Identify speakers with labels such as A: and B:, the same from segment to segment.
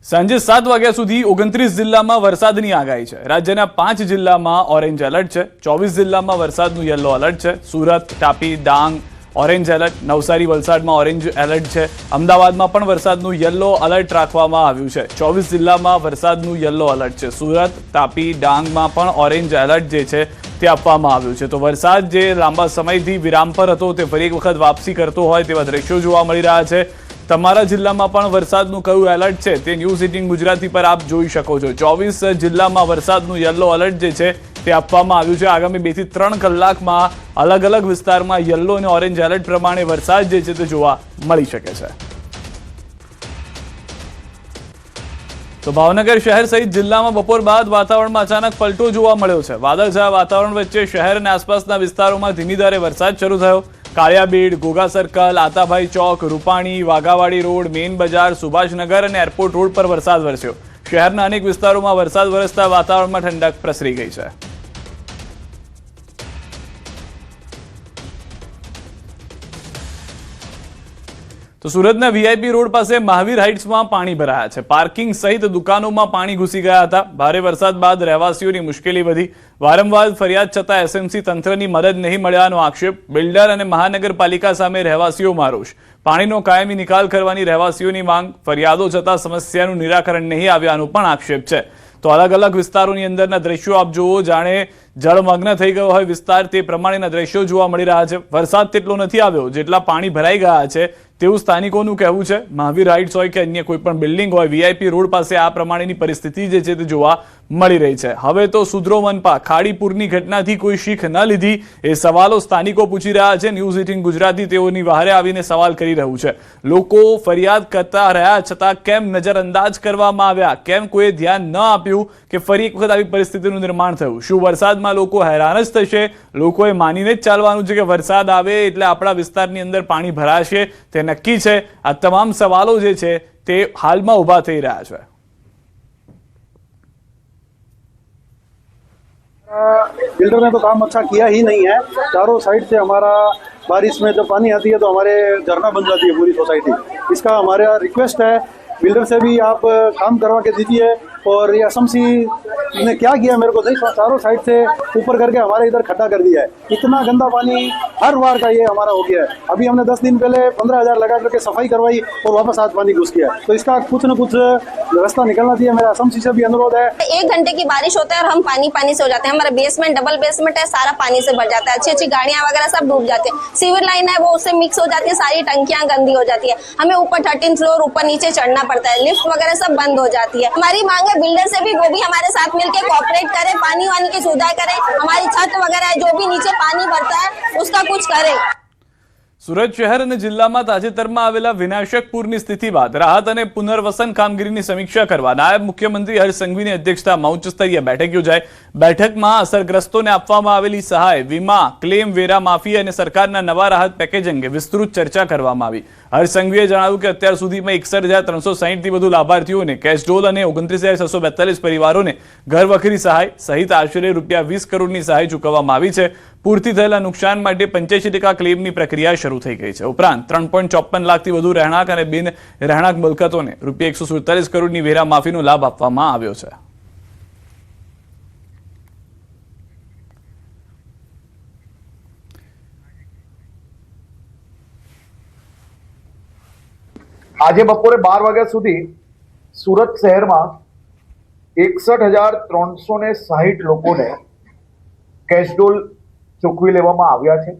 A: સાંજે 7 વાગ્યા સુધી 29 જિલ્લામાં વરસાદની આગાહી છે। રાજ્યના 5 જિલ્લામાં ઓરેન્જ એલર્ટ છે। 24 જિલ્લામાં વરસાદનું યલો એલર્ટ છે। સુરત, તાપી, ડાંગ ઓરેન્જ એલર્ટ, નવસારી, વલસાડમાં ઓરેન્જ એલર્ટ છે। અમદાવાદમાં પણ વરસાદનું યલો એલર્ટ રાખવામાં આવ્યું છે। 24 જિલ્લામાં વરસાદનું યલો એલર્ટ છે। સુરત, તાપી, ડાંગમાં પણ ઓરેન્જ એલર્ટ જે છે તે આપવામાં આવ્યું છે। તો વરસાદ જે લાંબા સમયથી વિરામ પર હતો તે ફરી એક વખત વાપસી કરતો હોય તેવા દ્રશ્યો જોવા મળી રહ્યા છે। તમારા જિલ્લામાં પણ વરસાદનું કયું એલર્ટ છે તે ન્યૂઝ 18 ગુજરાતી પર આપ જોઈ શકો છો। 24 જિલ્લામાં વરસાદનું યલો એલર્ટ જે છે તે આપવામાં આવ્યું છે। આગામી 2 થી 3 કલાકમાં અલગ અલગ વિસ્તારમાં યલો અને ઓરેન્જ એલર્ટ પ્રમાણે વરસાદ જે છે તે જોવા મળી શકે છે। તો ભાવનગર શહેર સહિત જિલ્લામાં બપોર બાદ વાતાવરણમાં અચાનક પલટો જોવા મળ્યો છે। વાદળછાયા વાતાવરણ વચ્ચે શહેર અને આસપાસના વિસ્તારોમાં ધીમી ધારે વરસાદ શરૂ થયો। કાળિયાબીડ, ઘોઘા સર્કલ, આતાભાઈ ચોક, રૂપાણી, વાઘાવાડી રોડ, મેઇન બજાર, સુભાષનગર અને એરપોર્ટ રોડ પર વરસાદ વરસ્યો। શહેરના અનેક વિસ્તારોમાં વરસાદ વરસતા વાતાવરણમાં ઠંડક પ્રસરી ગઈ છે। તો સુરતના વીઆઈપી રોડ પાસે મહાવીર હાઇટ્સમાં પાણી ભરાયા છે। પાર્કિંગ સહિત દુકાનોમાં પાણી ઘૂસી ગયા હતા। ભારે વરસાદ બાદ રહેવાસીઓની મુશ્કેલી વધી। વારંવાર ફરિયાદ છતાં એસએમસી તંત્રની મદદ નહીં મળ્યાનો આક્ષેપ। બિલ્ડર અને મહાનગરપાલિકા સામે રહેવાસીઓમાં રોષ। પાણીનો કાયમી નિકાલ કરવાની રહેવાસીઓની માંગ। ફરિયાદો છતાં સમસ્યાનું નિરાકરણ નહીં આવ્યાનો પણ આક્ષેપ છે। તો અલગ અલગ વિસ્તારોની અંદરના દ્રશ્યો આપ જુઓ, જાણે જળમગ્ન થઈ ગયો હોય વિસ્તાર તે પ્રમાણેના દ્રશ્યો જોવા મળી રહ્યા છે। વરસાદ તેટલો નથી આવ્યો જેટલા પાણી ભરાઈ ગયા છે તેવું સ્થાનિકોનું કહેવું છે। મહાવીર હાઇટ્સ હોય કે અન્ય કોઈ પણ બિલ્ડિંગ હોય, વીઆઈપી રોડ પાસે આ પ્રમાણેની પરિસ્થિતિ જે છે તે જોવા મળી રહી છે। હવે તો સુધરો મનપા ખાડીપુરની ઘટનાથી કોઈ શીખ ન લીધી એ સવાલો સ્થાનિકો પૂછી રહ્યા છે। ન્યૂઝ 18 ગુજરાતી તેઓની વહારે આવીને સવાલ કરી રહ્યું છે। લોકો ફરિયાદ કરતા રહ્યા છતાં કેમ નજરઅંદાજ કરવામાં આવ્યા? કેમ કોઈએ ધ્યાન ન આપ્યું કે ફરી એક વખત આવી પરિસ્થિતિનું નિર્માણ થયું? શું વરસાદમાં લોકો હેરાન જ થશે? લોકોએ માનીને જ ચાલવાનું છે કે વરસાદ આવે એટલે આપણા વિસ્તારની અંદર પાણી ભરાશે તે નક્કી છે? આ તમામ સવાલો જે છે તે હાલમાં ઊભા થઈ રહ્યા છે।
B: बिल्डर ने तो काम अच्छा किया ही नहीं है। चारों साइड से हमारा बारिश में जब पानी आती है तो हमारे झरना बन जाती है पूरी सोसाइटी। इसका हमारा रिक्वेस्ट है बिल्डर से भी आप काम करवा के दीजिए। और ये एसएमसी ने क्या किया मेरे को नहीं, चारों साइड से ऊपर करके हमारे इधर खड्डा कर दिया है। इतना गंदा पानी हर बार का ये हमारा हो गया है। अभी हमने 10 दिन पहले 15,000 लगा करके सफाई करवाई और वापस आज पानी घुस गया है। तो इसका कुछ न कुछ रास्ता निकलना चाहिए। मेरा एसएमसी से भी अनुरोध है।
C: 1 घंटे की बारिश होता है और हम पानी से हो जाते हैं। हमारा बेसमेंट डबल बेसमेंट है, सारा पानी से भर जाता है। अच्छी अच्छी गाड़ियां वगैरह सब डूब जाती है। सीवर लाइन है वो उससे मिक्स हो जाती है, सारी टंकियां गंदी हो जाती है। हमें ऊपर 13 फ्लोर ऊपर नीचे चढ़ना पड़ता है। लिफ्ट वगैरह सब बंद हो जाती है। हमारी मांग है बिल्डर से भी वो भी हमारे साथ मिलकर कोऑपरेट करे, पानी वानी की सुविधा करे। हमारी छत वगैरह जो भी नीचे पानी भरता है उसका कुछ करे।
A: સુરત શહેર અને જિલ્લામાં તાજેતરમાં આવેલા વિનાશક પૂરની સ્થિતિ બાદ રાહત અને પુનર્વસન કામગીરીની સમીક્ષા કરવા નાયબ મુખ્યમંત્રી હર્ષ સંઘવીની અધ્યક્ષતામાં ઉચ્ચ સ્તરીય બેઠક યોજાઈ। બેઠકમાં અસરગ્રસ્તોને આપવામાં આવેલી સહાય, વીમા, ક્લેમ, વેરા માફી અને સરકારના નવા રાહત પેકેજ અંગે વિસ્તૃત ચર્ચા કરવામાં આવી। હર્ષ સંઘવીએ જણાવ્યું કે અત્યાર સુધીમાં 61,360થી વધુ લાભાર્થીઓને કેશડોલ અને 29,642 પરિવારોને ઘરવખરી સહાય સહિત આશરે ₹20 કરોડની સહાય ચૂકવવામાં આવી છે। પૂરથી થયેલા નુકસાન માટે 85% ક્લેમની પ્રક્રિયા શરૂ થઈ ગઈ છે। ઉપરાંત 3.54 લાખથી વધુ રહેણાંક અને બિન રહેણાંક મિલકતોને ₹147 કરોડની વેરા માફીનો લાભ આપવામાં આવ્યો છે।
D: આજે બપોરે 12 વાગ્યા સુધી સુરત શહેરમાં 61,360 લોકોને કેશડોલ ચૂકવી લેવામાં આવ્યા છે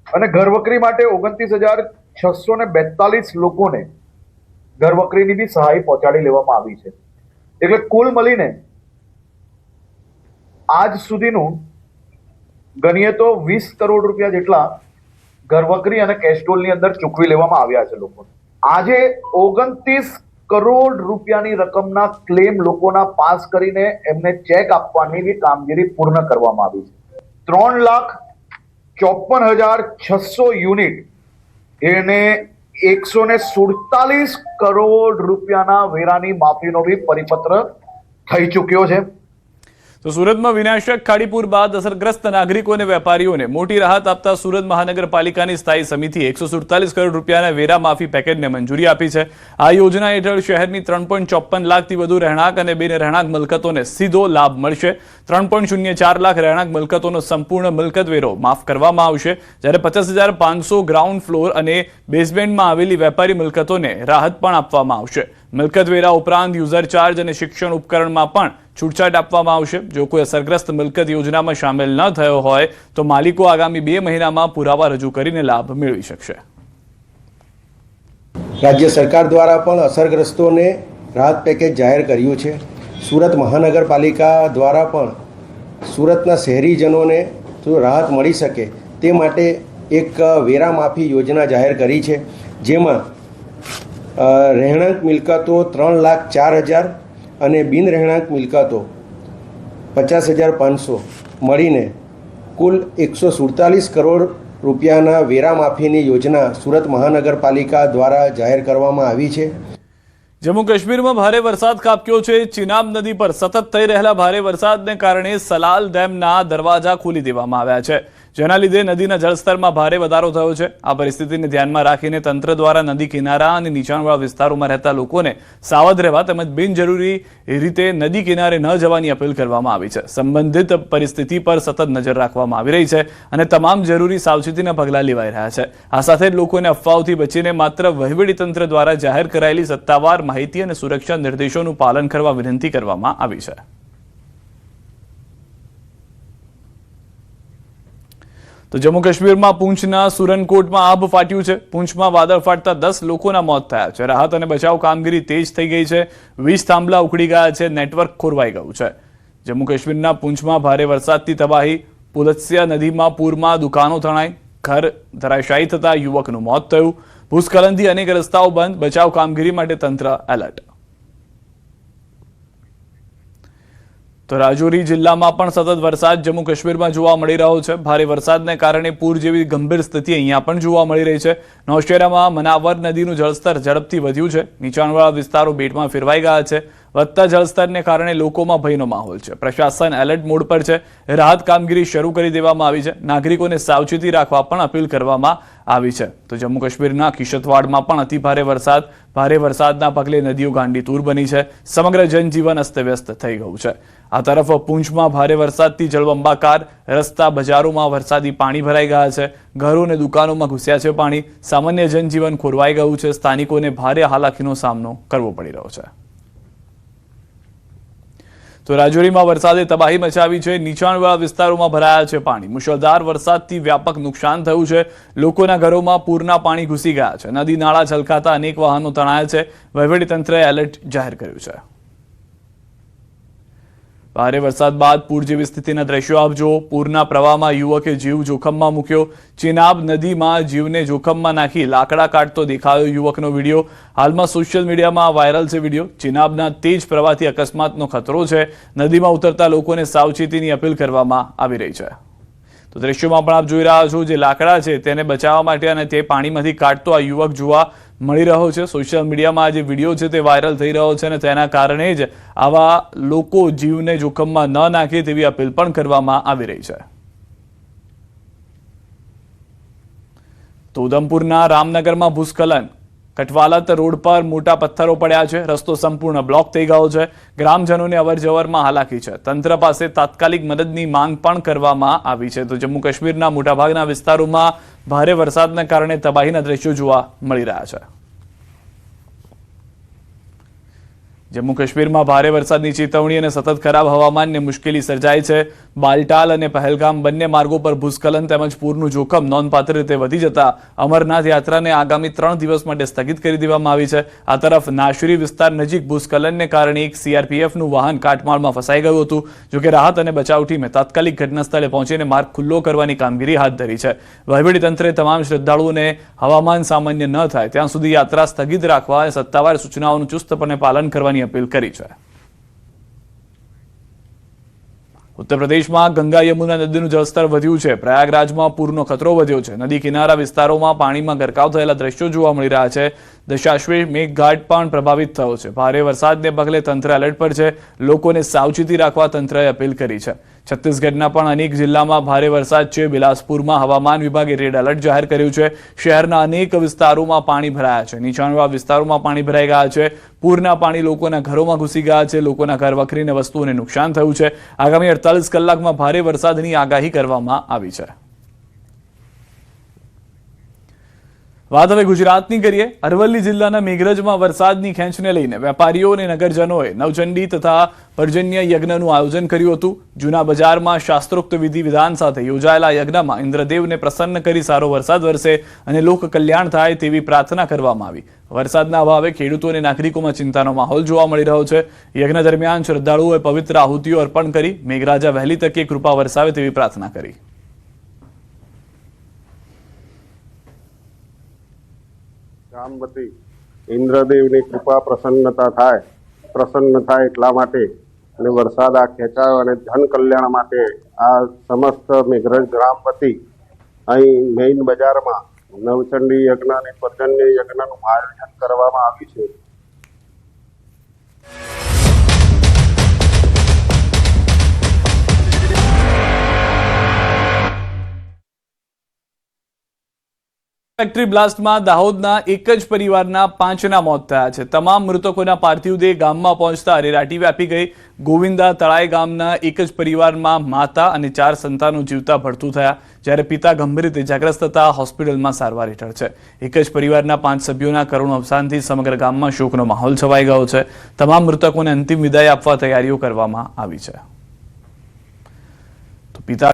D: અને ઘરવકરી માટે 29,642 લોકોને ઘરવકરીની બી સહાય પહોંચાડી લેવામાં આવી છે। એટલે કુલ મળીને આજ સુધીનું ગણીએ તો 20 કરોડ રૂપિયા જેટલા ઘરવકરી અને કેશડોલની અંદર ચૂકવી લેવામાં આવ્યા છે લોકોને। આજે 29 કરોડ રૂપિયાની રકમના ક્લેમ લોકોના પાસ કરીને એમને ચેક આપવાની બી કામગીરી પૂર્ણ કરવામાં આવી છે। 3,54,600 યુનિટ એને 147 કરોડ રૂપિયાના વેરાની માફીનો બી પરિપત્ર થઈ ચૂક્યો છે।
A: તો સુરતમાં વિનાશક ખાડીપુર બાદ અસરગ્રસ્ત નાગરિકો અને વેપારીઓને મોટી રાહત આપતા સુરત મહાનગરપાલિકાની સ્થાયી સમિતિએ 147 કરોડ રૂપિયાના વેરા માફી પેકેજને મંજૂરી આપી છે. આ યોજના હેઠળ શહેરની 3.54 લાખથી વધુ રહેણાંક અને બિન રહેણાંક મિલકતોને સીધો લાભ મળશે. 3.04 લાખ રહેણાંક મિલકતોનો સંપૂર્ણ મિલકત વેરો માફ કરવામાં આવશે, જ્યારે 50,500 ગ્રાઉન્ડ ફ્લોર અને બેઝમેન્ટમાં આવેલી વેપારી મિલકતોને રાહત પણ આપવામાં આવશે. મિલકત વેરા ઉપરાંત યુઝર ચાર્જ અને શિક્ષણ ઉપકરણમાં પણ છૂટછાટ આપવામાં આવશે. જો કોઈ અસરગ્રસ્ત મિલકત યોજનામાં સામેલ ન થયો હોય તો માલિકો આગામી 2 મહિનામાં પુરાવા રજૂ કરીને લાભ મેળવી શકશે.
E: રાજ્ય સરકાર દ્વારા પણ અસરગ્રસ્તોને રાહત પેકેજ જાહેર કર્યું છે. સુરત મહાનગરપાલિકા દ્વારા પણ સુરતના શહેરીજનોને રાહત મળી શકે તે માટે એક વેરા માફી યોજના જાહેર કરી છે, જેમાં રહેણાંક મિલકતો 3,04,000 અને બિન રહેણાંક મિલકતો 50,500 મળીને કુલ 147 કરોડ રૂપિયાના વેરા માફીની યોજના સુરત મહાનગરપાલિકા દ્વારા જાહેર કરવામાં આવી છે.
A: જમ્મુ કાશ્મીરમાં ભારે વરસાદ ખાબક્યો છે. ચિનાબ નદી પર સતત થઈ રહેલા ભારે વરસાદને કારણે સલાલ ડેમના દરવાજા ખોલી દેવામાં આવ્યા છે, જેના લીધે નદીના જળસ્તરમાં ભારે વધારો થયો છે. આ પરિસ્થિતિને ધ્યાનમાં રાખીને તંત્ર દ્વારા નદી કિનારા અને નીચાણવાળા વિસ્તારોમાં રહેતા લોકોને સાવધ રહેવા તેમજ બિનજરૂરી રીતે નદી કિનારે ન જવાની અપીલ કરવામાં આવી છે. સંબંધિત પરિસ્થિતિ પર સતત નજર રાખવામાં આવી રહી છે અને તમામ જરૂરી સાવચેતીના પગલાં લેવાઈ રહ્યા છે. આ સાથે જ લોકોને અફવાઓથી બચીને માત્ર વહીવટીતંત્ર દ્વારા જાહેર કરાયેલી સત્તાવાર માહિતી અને સુરક્ષા નિર્દેશોનું પાલન કરવા વિનંતી કરવામાં આવી છે. તો જમ્મુ કાશ્મીરમાં પૂંછના સુરનકોટમાં આભ ફાટ્યું છે. પૂંછમાં વાદળ ફાટતા 10 લોકોના મોત થયા છે. રાહત અને બચાવ કામગીરી તેજ થઈ ગઈ છે. 20 થાંભલા ઉખડી ગયા છે. નેટવર્ક ખોરવાઈ ગયું છે. જમ્મુ કાશ્મીરના પૂંછમાં ભારે વરસાદથી તબાહી. પુલત્સ્ય નદીમાં પૂરમાં દુકાનો તણાઈ. ઘર ધરાશાયી થતા યુવકનું મોત થયું. ભૂસ્ખલનથી અનેક રસ્તાઓ બંધ. બચાવ કામગીરી માટે તંત્ર એલર્ટ. તો રાજૌરી જિલ્લામાં પણ સતત વરસાદ જમ્મુ કાશ્મીરમાં જોવા મળી રહ્યો છે. ભારે વરસાદને કારણે પૂર જેવી ગંભીર સ્થિતિ અહીંયા પણ જોવા મળી રહી છે. નૌશેરામાં મનાવર નદીનું જળસ્તર ઝડપથી વધ્યું છે. નીચાણવાળા વિસ્તારો બેટમાં ફેરવાઈ ગયા છે. વધતા જળસ્તરને કારણે લોકોમાં ભયનો માહોલ છે. પ્રશાસન એલર્ટ મોડ પર છે. રાહત કામગીરી શરૂ કરી દેવામાં આવી છે. નાગરિકોને સાવચેતી રાખવા પણ અપીલ કરવામાં આવી છે. તો જમ્મુ કાશ્મીરના કિશતવાડમાં પણ અતિભારે વરસાદ. ભારે વરસાદના પગલે નદીઓ ગાંડીતૂર બની છે. સમગ્ર જનજીવન અસ્તવ્યસ્ત થઈ ગયું છે. આ તરફ પૂંછમાં ભારે વરસાદથી જળબંબાકાર. રસ્તા બજારોમાં વરસાદી પાણી ભરાઈ ગયા છે. ઘરો અને દુકાનોમાં ઘૂસ્યા છે પાણી. સામાન્ય જનજીવન ખોરવાઈ ગયું છે. સ્થાનિકોને ભારે હાલાકીનો સામનો કરવો પડી રહ્યો છે. તો રાજૌરીમાં વરસાદે તબાહી મચાવી છે. નીચાણવાળા વિસ્તારોમાં ભરાયા છે પાણી. મુશળધાર વરસાદથી વ્યાપક નુકસાન થયું છે. લોકોના ઘરોમાં પૂરના પાણી ઘૂસી ગયા છે. નદી નાળા છલકાતા અનેક વાહનો તણાયા છે. વહીવટીતંત્રએ એલર્ટ જાહેર કર્યું છે. ભારે વરસાદ બાદ પૂર જેવી સ્થિતિના દ્રશ્યો આપ જુઓ. પૂરના પ્રવાહમાં યુવકે જીવ જોખમમાં મૂક્યો. ચિનાબ નદીમાં જીવને જોખમમાં નાખી લાકડા કાઢતો દેખાયો યુવકનો વિડીયો. હાલમાં સોશિયલ મીડિયામાં વાયરલ છે વિડીયો. ચિનાબના તેજ પ્રવાહથી અકસ્માતનો ખતરો છે. નદીમાં ઉતરતા લોકોને સાવચેતીની અપીલ કરવામાં આવી રહી છે. તો દ્રશ્યોમાં પણ આપ જોઈ રહ્યા છો જે લાકડા છે તેને બચાવવા માટે અને તે પાણીમાંથી કાઢતો આ યુવક જોવા મળી રહ્યો છે. સોશિયલ મીડિયામાં જે વિડીયો છે તે વાયરલ થઈ રહ્યો છે અને તેના કારણે જ આવા લોકો જીવને જોખમમાં ન નાખે તેવી અપીલ પણ કરવામાં આવી રહી છે. તો ઉધમપુરના રામનગરમાં ભૂસ્ખલન. કટવાલત રોડ પર મોટા પથ્થરો પડ્યા છે. રસ્તો સંપૂર્ણ બ્લોક થઈ ગયો છે. ગ્રામજનોને અવરજવરમાં હાલાકી છે. તંત્ર પાસે તાત્કાલિક મદદની માંગ પણ કરવામાં આવી છે. તો જમ્મુ કાશ્મીરના મોટાભાગના વિસ્તારોમાં ભારે વરસાદના કારણે તબાહીના દ્રશ્યો જોવા મળી રહ્યા છે. જમ્મુ કાશ્મીરમાં ભારે વરસાદની ચેતવણી અને સતત ખરાબ હવામાનને મુશ્કેલી સર્જાઈ છે. બાલટાલ અને પહેલગામ બંને માર્ગો પર ભૂસ્ખલન તેમજ પૂરનું જોખમ નોંધપાત્ર રીતે વધી જતા અમરનાથ યાત્રાને આગામી 3 દિવસ માટે સ્થગિત કરી દેવામાં આવી છે. આ તરફ નાશરી વિસ્તાર નજીક ભૂસ્ખલનને કારણે એક સીઆરપીએફનું વાહન કાટમાળમાં ફસાઈ ગયું હતું. જોકે રાહત અને બચાવ ટીમે તાત્કાલિક ઘટના સ્થળે પહોંચીને માર્ગ ખુલ્લો કરવાની કામગીરી હાથ ધરી છે. વહીવટીતંત્રે તમામ શ્રદ્ધાળુઓને હવામાન સામાન્ય ન થાય ત્યાં સુધી યાત્રા સ્થગિત રાખવા અને સત્તાવાર સૂચનાઓનું ચુસ્તપણે પાલન કરવાની અપીલ કરી છે. ઉત્તર પ્રદેશમાં ગંગા યમુના નદીનું જળસ્તર વધ્યું છે. પ્રયાગરાજમાં પૂરનો ખતરો વધ્યો છે. નદી કિનારા વિસ્તારોમાં પાણીમાં ગરકાવ થયેલા દ્રશ્યો જોવા મળી રહ્યા છે. દશાશ્વમેધ મેઘઘાટ પણ પ્રભાવિત થયો છે. ભારે વરસાદને પગલે તંત્ર એલર્ટ પર છે. લોકોને સાવચેતી રાખવા તંત્રએ અપીલ કરી છે. છત્તીસગઢના પણ અનેક જિલ્લામાં ભારે વરસાદ છે. બિલાસપુરમાં હવામાન વિભાગે રેડ એલર્ટ જાહેર કર્યું છે. શહેરના અનેક વિસ્તારોમાં પાણી ભરાયા છે. નીચાણવાળા વિસ્તારોમાં પાણી ભરાઈ ગયા છે. પૂરના પાણી લોકોના ઘરોમાં ઘૂસી ગયા છે. લોકોના ઘર વખરીને વસ્તુઓને નુકસાન થયું છે. આગામી 48 કલાકમાં ભારે વરસાદની આગાહી કરવામાં આવી છે. વાત હવે ગુજરાતની કરીએ. અરવલ્લી જિલ્લાના મેઘરજમાં વરસાદની ખેંચને લઈને વેપારીઓ અને નગરજનોએ નવચંડી તથા પર્જન્ય યજ્ઞનું આયોજન કર્યું હતું. જૂના બજારમાં શાસ્ત્રોક્ત વિધિ વિધાન સાથે યોજાયેલા યજ્ઞમાં ઇન્દ્રદેવને પ્રસન્ન કરી સારો વરસાદ વરસે અને લોક કલ્યાણ થાય તેવી પ્રાર્થના કરવામાં આવી. વરસાદના અભાવે ખેડૂતો અને નાગરિકોમાં ચિંતાનો માહોલ જોવા મળી રહ્યો છે. યજ્ઞ દરમિયાન શ્રદ્ધાળુઓએ પવિત્ર આહુતિઓ અર્પણ કરી મેઘરાજા વહેલી તકે કૃપા વરસાવે તેવી પ્રાર્થના કરી.
F: રામવતી ઇન્દ્રદેવની કૃપા પ્રસન્ન થાય એટલા માટે અને વરસાદ આ ખેંચાયો અને ધન કલ્યાણ માટે આ સમસ્ત મેઘરજ રામવતી અહીં મેઇન બજારમાં નવચંડી યજ્ઞ અને પર્જન્ય યજ્ઞનું આયોજન કરવામાં આવ્યું છે.
A: ફેક્ટરી બ્લાસ્ટમાં દાહોદના એક જ પરિવારના 5ના મોત થયા છે. તમામ મૃતકોના પાર્થિવ દેહ ગામમાં પહોંચતા અરેરાટી વ્યાપી ગઈ. ગોવિંદા તળાઈ ગામના એક જ પરિવારમાં માતા અને 4 સંતાનો જીવતા ભડતું થયા, જ્યારે પિતા ગંભીર રીતે ઇજાગ્રસ્ત થતા હોસ્પિટલમાં સારવાર હેઠળ છે. એક જ પરિવારના 5 સભ્યોના કરુણ અવસાનથી સમગ્ર ગામમાં શોકનો માહોલ છવાઈ ગયો છે. તમામ મૃતકોને અંતિમ વિદાય આપવા તૈયારીઓ કરવામાં આવી છે. તો પિતા